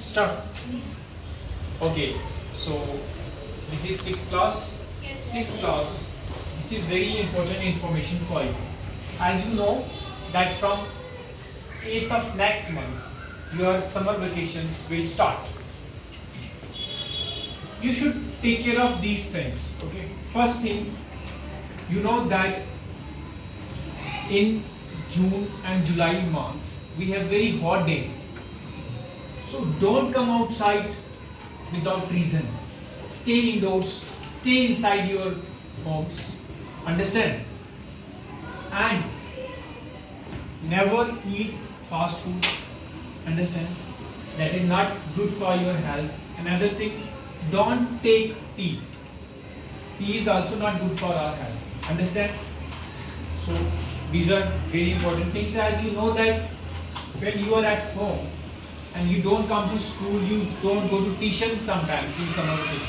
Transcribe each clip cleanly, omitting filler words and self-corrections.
Start. Okay, so this is sixth class. Sixth class. This is very important information for you. As you know that from 8th of next month, your summer vacations will start. You should take care of these things. Okay. First thing, you know that in June and July month we have very hot days. So don't come outside without reason. Stay indoors, stay inside your homes. Understand? And never eat fast food. Understand? That is not good for your health. Another thing, don't take tea. Tea is also not good for our health. Understand? So these are very important things. As you know that when you are at home and you don't come to school, you don't go to tuition sometimes in summer vacations.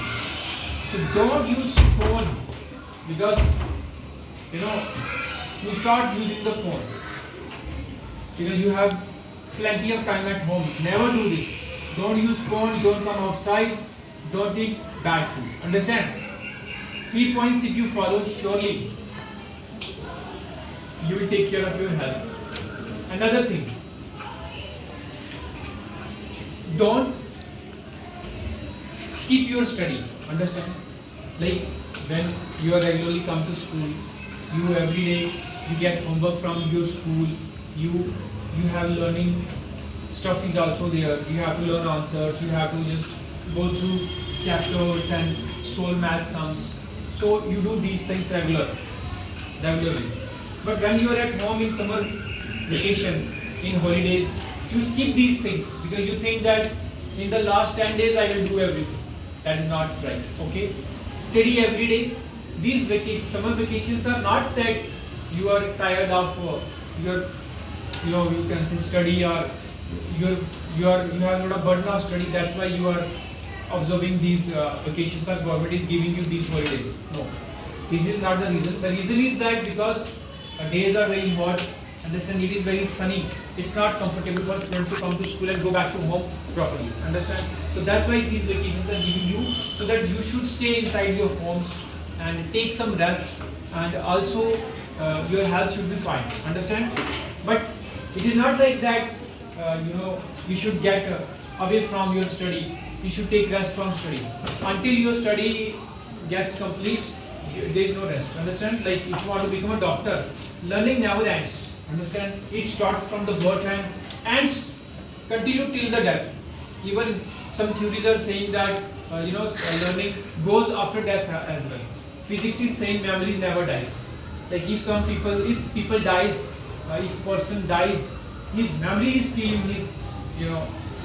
So don't use phone because you start using the phone because you have plenty of time at home. Never do this. Don't use phone, don't come outside, don't eat bad food. Understand? 3 points if you follow, surely you will take care of your health. Another thing, don't skip your study. Understand? Like when you are regularly come to school, you every day you get homework from your school, you have learning stuff is also there. You have to learn answers, you have to just go through chapters and solve math sums. So you do these things regularly. But when you are at home in summer vacation, in holidays, you skip these things because you think that in the last 10 days I will do everything. That is not right. Okay? Study every day. These summer vacations are not that you are tired of your, you can say study or you have not a burden of study. That's why you are observing these vacations or government is giving you these holidays. No, this is not the reason. The reason is that because days are very hot. Understand? It is very sunny. It's not comfortable for students to come to school and go back to home properly. Understand? So that's why these vacations are giving you, so that you should stay inside your homes and take some rest, and also your health should be fine. Understand? But it is not like that. You should get away from your study. You should take rest from study until your study gets complete. There is no rest. Understand? Like if you want to become a doctor, learning never ends. Understand? It starts from the birth and ends, continue till the death. Even some theories are saying that learning goes after death as well. Physics is saying memories never dies. Like if people dies, if person dies, his memory is still in his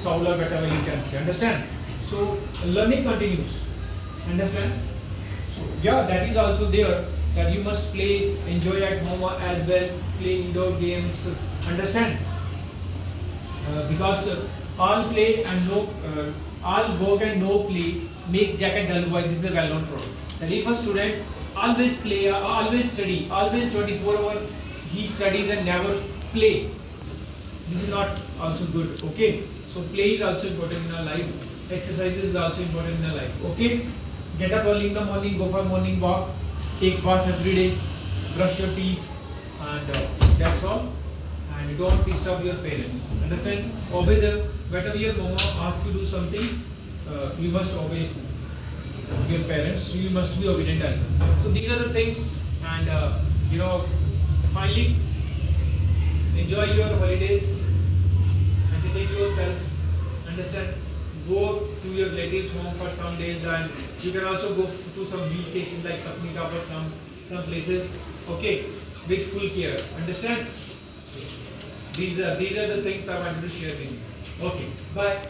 soul or whatever you can say. Understand? So learning continues. Understand? So yeah, that is also there, that you must play, enjoy at home as well, play indoor games. Understand? Because all play and all work and no play makes Jack a dull boy. This is a well-known proverb. That if a student always play, always study, always 24 hours he studies and never play, this is not also good. Okay? So play is also important in our life. Exercise is also important in our life. Okay? Get up early in the morning, go for morning walk, take bath every day, brush your teeth, and that's all. And don't disturb your parents. Understand? Obey them. Whatever your mama asks you to do something, you must obey your parents. You must be obedient as well. So these are the things, and finally, enjoy your holidays, entertain yourself. Understand? Go to your relatives' home for some days, and you can also go to some hill stations like Patnika or some places. Okay, with full care. Understand? These are the things I wanted to share with you. Okay, bye.